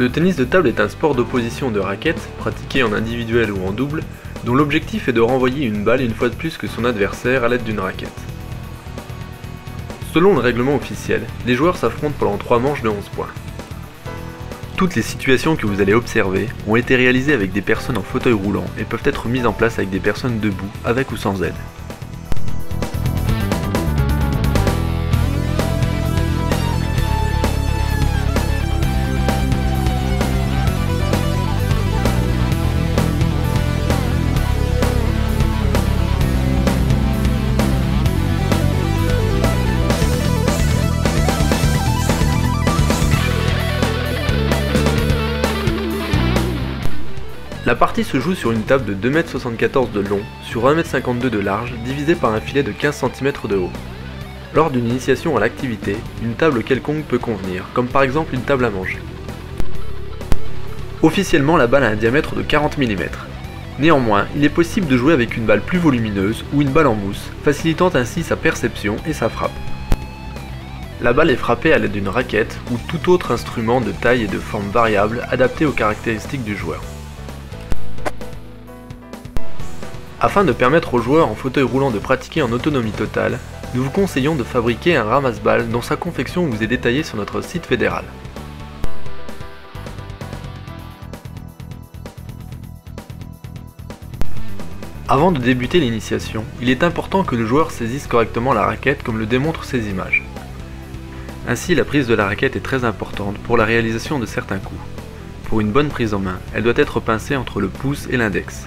Le tennis de table est un sport d'opposition de raquettes, pratiqué en individuel ou en double, dont l'objectif est de renvoyer une balle une fois de plus que son adversaire à l'aide d'une raquette. Selon le règlement officiel, les joueurs s'affrontent pendant 3 manches de 11 points. Toutes les situations que vous allez observer ont été réalisées avec des personnes en fauteuil roulant et peuvent être mises en place avec des personnes debout, avec ou sans aide. La partie se joue sur une table de 2,74 m de long sur 1,52 m de large divisée par un filet de 15 cm de haut. Lors d'une initiation à l'activité, une table quelconque peut convenir, comme par exemple une table à manger. Officiellement, la balle a un diamètre de 40 mm. Néanmoins, il est possible de jouer avec une balle plus volumineuse ou une balle en mousse, facilitant ainsi sa perception et sa frappe. La balle est frappée à l'aide d'une raquette ou tout autre instrument de taille et de forme variable adapté aux caractéristiques du joueur. Afin de permettre aux joueurs en fauteuil roulant de pratiquer en autonomie totale, nous vous conseillons de fabriquer un ramasse-balles dont sa confection vous est détaillée sur notre site fédéral. Avant de débuter l'initiation, il est important que le joueur saisisse correctement la raquette comme le démontrent ces images. Ainsi, la prise de la raquette est très importante pour la réalisation de certains coups. Pour une bonne prise en main, elle doit être pincée entre le pouce et l'index.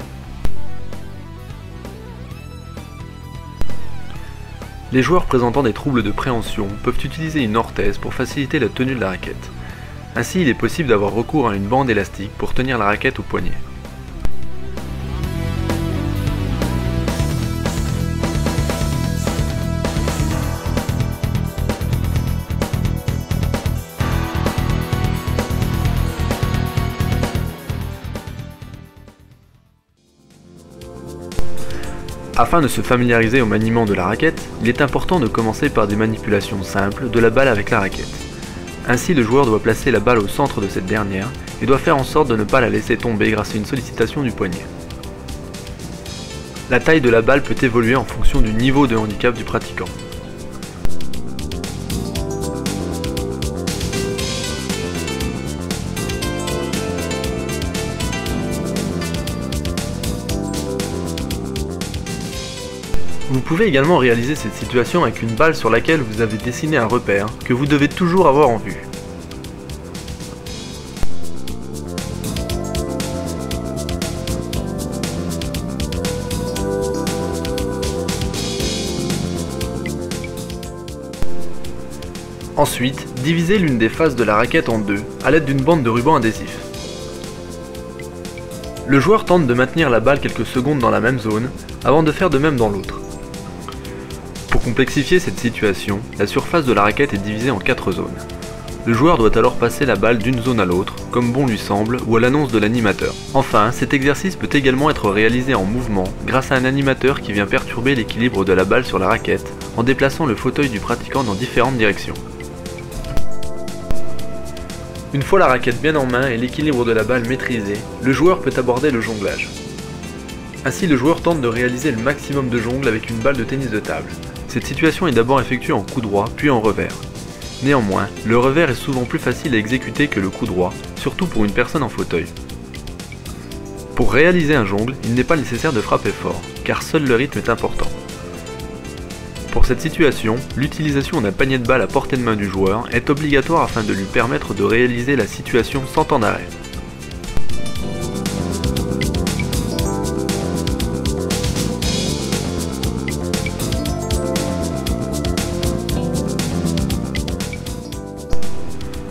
Les joueurs présentant des troubles de préhension peuvent utiliser une orthèse pour faciliter la tenue de la raquette. Ainsi, il est possible d'avoir recours à une bande élastique pour tenir la raquette au poignet. Afin de se familiariser au maniement de la raquette, il est important de commencer par des manipulations simples de la balle avec la raquette. Ainsi, le joueur doit placer la balle au centre de cette dernière et doit faire en sorte de ne pas la laisser tomber grâce à une sollicitation du poignet. La taille de la balle peut évoluer en fonction du niveau de handicap du pratiquant. Vous pouvez également réaliser cette situation avec une balle sur laquelle vous avez dessiné un repère que vous devez toujours avoir en vue. Ensuite, divisez l'une des faces de la raquette en deux à l'aide d'une bande de ruban adhésif. Le joueur tente de maintenir la balle quelques secondes dans la même zone avant de faire de même dans l'autre. Pour complexifier cette situation, la surface de la raquette est divisée en 4 zones. Le joueur doit alors passer la balle d'une zone à l'autre, comme bon lui semble, ou à l'annonce de l'animateur. Enfin, cet exercice peut également être réalisé en mouvement, grâce à un animateur qui vient perturber l'équilibre de la balle sur la raquette, en déplaçant le fauteuil du pratiquant dans différentes directions. Une fois la raquette bien en main et l'équilibre de la balle maîtrisé, le joueur peut aborder le jonglage. Ainsi, le joueur tente de réaliser le maximum de jongles avec une balle de tennis de table. Cette situation est d'abord effectuée en coup droit, puis en revers. Néanmoins, le revers est souvent plus facile à exécuter que le coup droit, surtout pour une personne en fauteuil. Pour réaliser un jongle, il n'est pas nécessaire de frapper fort, car seul le rythme est important. Pour cette situation, l'utilisation d'un panier de balles à portée de main du joueur est obligatoire afin de lui permettre de réaliser la situation sans temps d'arrêt.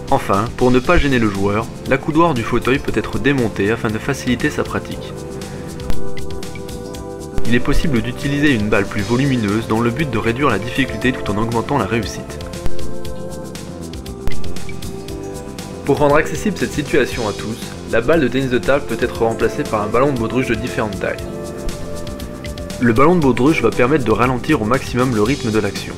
Enfin, pour ne pas gêner le joueur, l'accoudoir du fauteuil peut être démonté afin de faciliter sa pratique. Il est possible d'utiliser une balle plus volumineuse dans le but de réduire la difficulté tout en augmentant la réussite. Pour rendre accessible cette situation à tous, la balle de tennis de table peut être remplacée par un ballon de baudruche de différentes tailles. Le ballon de baudruche va permettre de ralentir au maximum le rythme de l'action.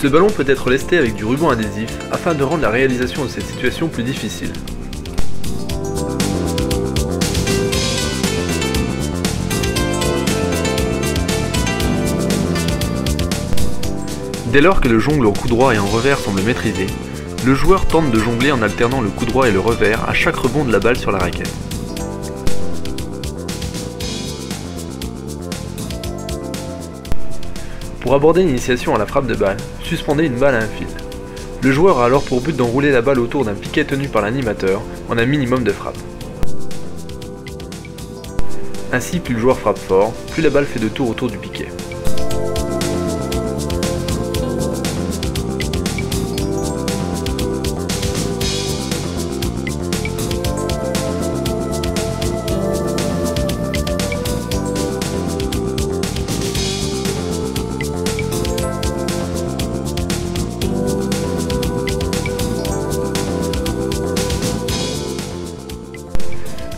Ce ballon peut être lesté avec du ruban adhésif afin de rendre la réalisation de cette situation plus difficile. Dès lors que le jongle en coup droit et en revers semble maîtrisé, le joueur tente de jongler en alternant le coup droit et le revers à chaque rebond de la balle sur la raquette. Pour aborder l'initiation à la frappe de balle, suspendez une balle à un fil. Le joueur a alors pour but d'enrouler la balle autour d'un piquet tenu par l'animateur en un minimum de frappe. Ainsi, plus le joueur frappe fort, plus la balle fait de tours autour du piquet.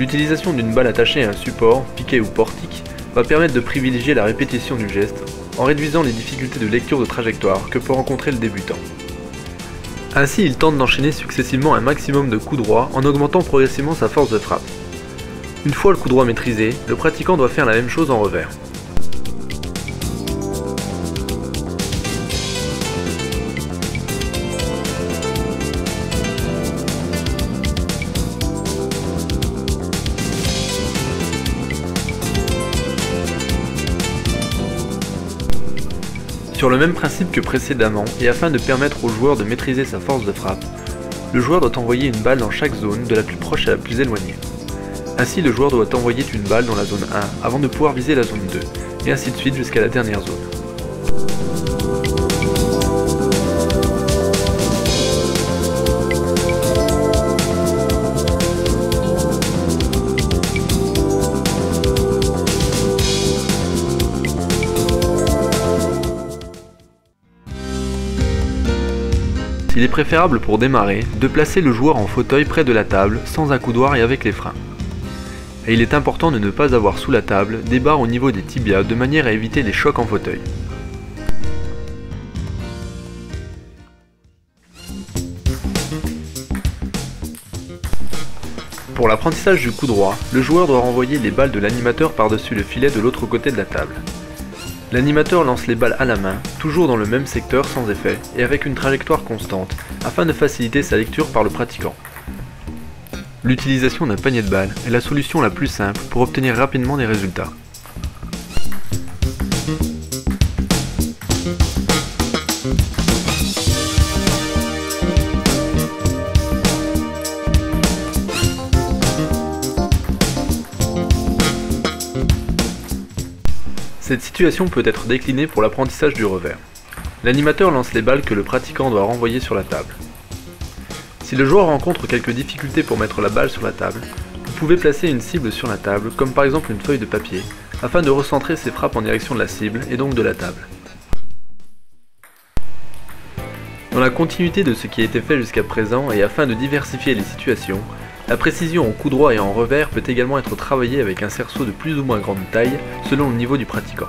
L'utilisation d'une balle attachée à un support, piquet ou portique, va permettre de privilégier la répétition du geste, en réduisant les difficultés de lecture de trajectoire que peut rencontrer le débutant. Ainsi, il tente d'enchaîner successivement un maximum de coups droits en augmentant progressivement sa force de frappe. Une fois le coup droit maîtrisé, le pratiquant doit faire la même chose en revers. Sur le même principe que précédemment, et afin de permettre au joueur de maîtriser sa force de frappe, le joueur doit envoyer une balle dans chaque zone, de la plus proche à la plus éloignée. Ainsi, le joueur doit envoyer une balle dans la zone 1 avant de pouvoir viser la zone 2, et ainsi de suite jusqu'à la dernière zone. Il est préférable pour démarrer de placer le joueur en fauteuil près de la table, sans accoudoir et avec les freins. Et il est important de ne pas avoir sous la table des barres au niveau des tibias de manière à éviter les chocs en fauteuil. Pour l'apprentissage du coup droit, le joueur doit renvoyer les balles de l'animateur par-dessus le filet de l'autre côté de la table. L'animateur lance les balles à la main, toujours dans le même secteur sans effet et avec une trajectoire constante, afin de faciliter sa lecture par le pratiquant. L'utilisation d'un panier de balles est la solution la plus simple pour obtenir rapidement des résultats. Cette situation peut être déclinée pour l'apprentissage du revers. L'animateur lance les balles que le pratiquant doit renvoyer sur la table. Si le joueur rencontre quelques difficultés pour mettre la balle sur la table, vous pouvez placer une cible sur la table, comme par exemple une feuille de papier, afin de recentrer ses frappes en direction de la cible et donc de la table. Dans la continuité de ce qui a été fait jusqu'à présent et afin de diversifier les situations, la précision en coup droit et en revers peut également être travaillée avec un cerceau de plus ou moins grande taille selon le niveau du pratiquant.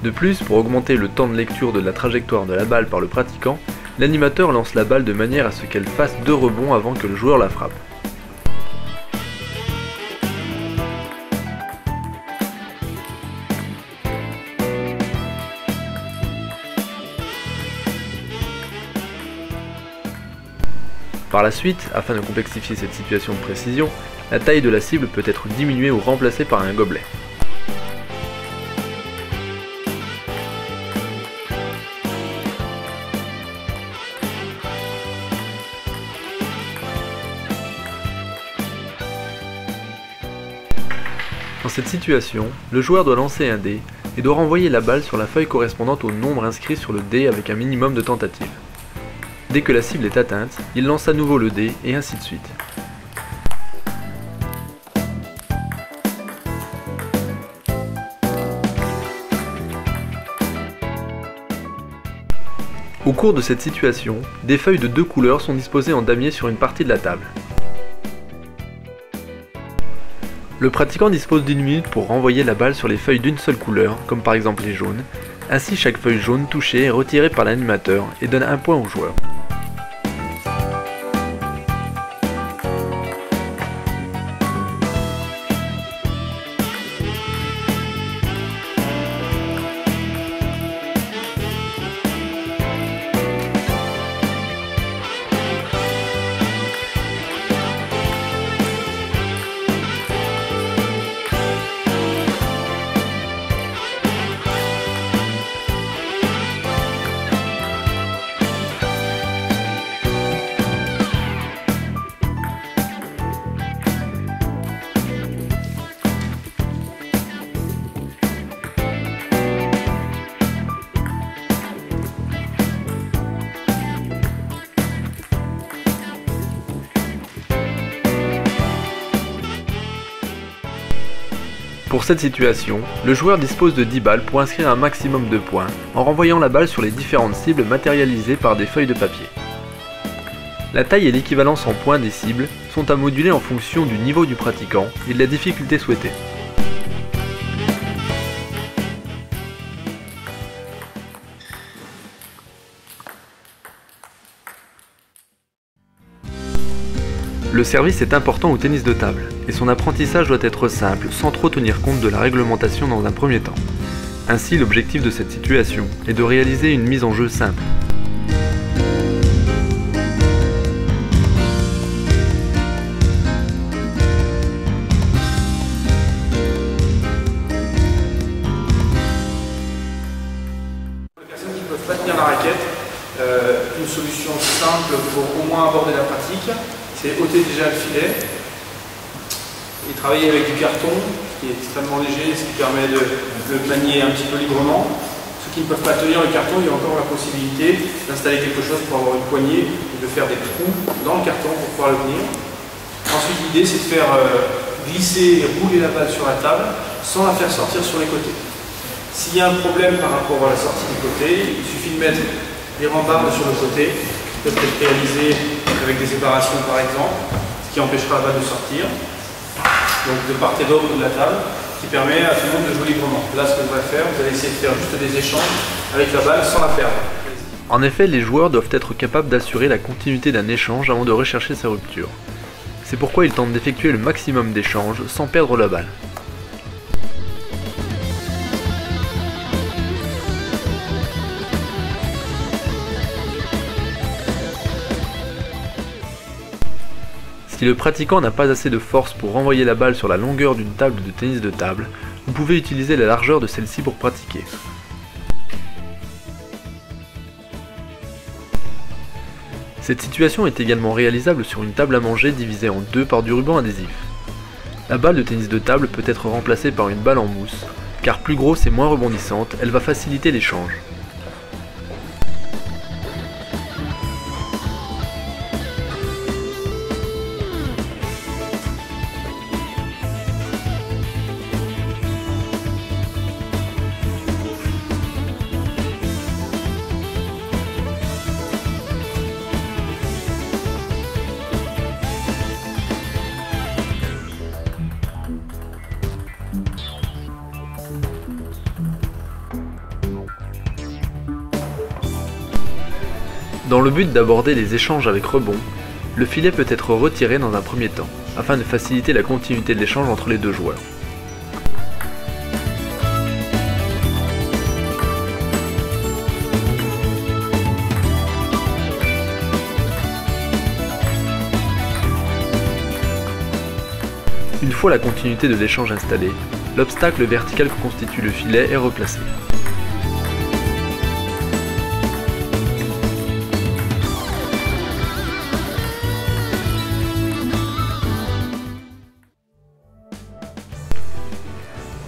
De plus, pour augmenter le temps de lecture de la trajectoire de la balle par le pratiquant, l'animateur lance la balle de manière à ce qu'elle fasse 2 rebonds avant que le joueur la frappe. Par la suite, afin de complexifier cette situation de précision, la taille de la cible peut être diminuée ou remplacée par un gobelet. Dans cette situation, le joueur doit lancer un dé et doit renvoyer la balle sur la feuille correspondante au nombre inscrit sur le dé avec un minimum de tentatives. Dès que la cible est atteinte, il lance à nouveau le dé et ainsi de suite. Au cours de cette situation, des feuilles de 2 couleurs sont disposées en damier sur une partie de la table. Le pratiquant dispose d'1 minute pour renvoyer la balle sur les feuilles d'une seule couleur, comme par exemple les jaunes. Ainsi, chaque feuille jaune touchée est retirée par l'animateur et donne 1 point au joueur. Pour cette situation, le joueur dispose de 10 balles pour inscrire un maximum de points, en renvoyant la balle sur les différentes cibles matérialisées par des feuilles de papier. La taille et l'équivalence en points des cibles sont à moduler en fonction du niveau du pratiquant et de la difficulté souhaitée. Le service est important au tennis de table, et son apprentissage doit être simple, sans trop tenir compte de la réglementation dans un premier temps. Ainsi, l'objectif de cette situation est de réaliser une mise en jeu simple. Pour les personnes qui ne peuvent pas tenir la raquette, une solution simple pour au moins aborder la pratique, c'est ôter déjà le filet et travailler avec du carton qui est extrêmement léger, ce qui permet de le manier un petit peu librement. Ceux qui ne peuvent pas tenir le carton, il y a encore la possibilité d'installer quelque chose pour avoir une poignée et de faire des trous dans le carton pour pouvoir le tenir. Ensuite, l'idée c'est de faire glisser et rouler la balle sur la table sans la faire sortir sur les côtés. S'il y a un problème par rapport à la sortie du côté, il suffit de mettre des rambardes sur le côté qui peuvent être réalisées avec des séparations par exemple, ce qui empêchera la balle de sortir. Donc de part et d'autre de la table, qui permet à tout le monde de jouer librement. Là, ce que vous allez faire, vous allez essayer de faire juste des échanges avec la balle sans la perdre. En effet, les joueurs doivent être capables d'assurer la continuité d'un échange avant de rechercher sa rupture. C'est pourquoi ils tentent d'effectuer le maximum d'échanges sans perdre la balle. Si le pratiquant n'a pas assez de force pour renvoyer la balle sur la longueur d'une table de tennis de table, vous pouvez utiliser la largeur de celle-ci pour pratiquer. Cette situation est également réalisable sur une table à manger divisée en 2 par du ruban adhésif. La balle de tennis de table peut être remplacée par une balle en mousse, car plus grosse et moins rebondissante, elle va faciliter l'échange. Dans le but d'aborder les échanges avec rebond, le filet peut être retiré dans un premier temps, afin de faciliter la continuité de l'échange entre les deux joueurs. Une fois la continuité de l'échange installée, l'obstacle vertical que constitue le filet est replacé.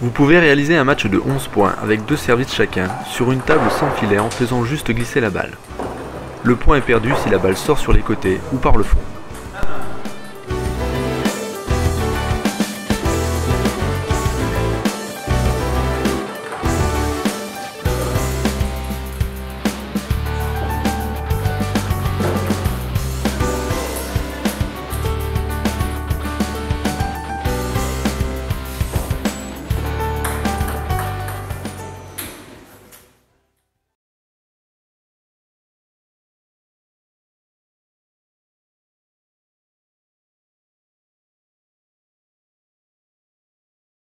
Vous pouvez réaliser un match de 11 points avec 2 services chacun sur une table sans filet en faisant juste glisser la balle. Le point est perdu si la balle sort sur les côtés ou par le fond.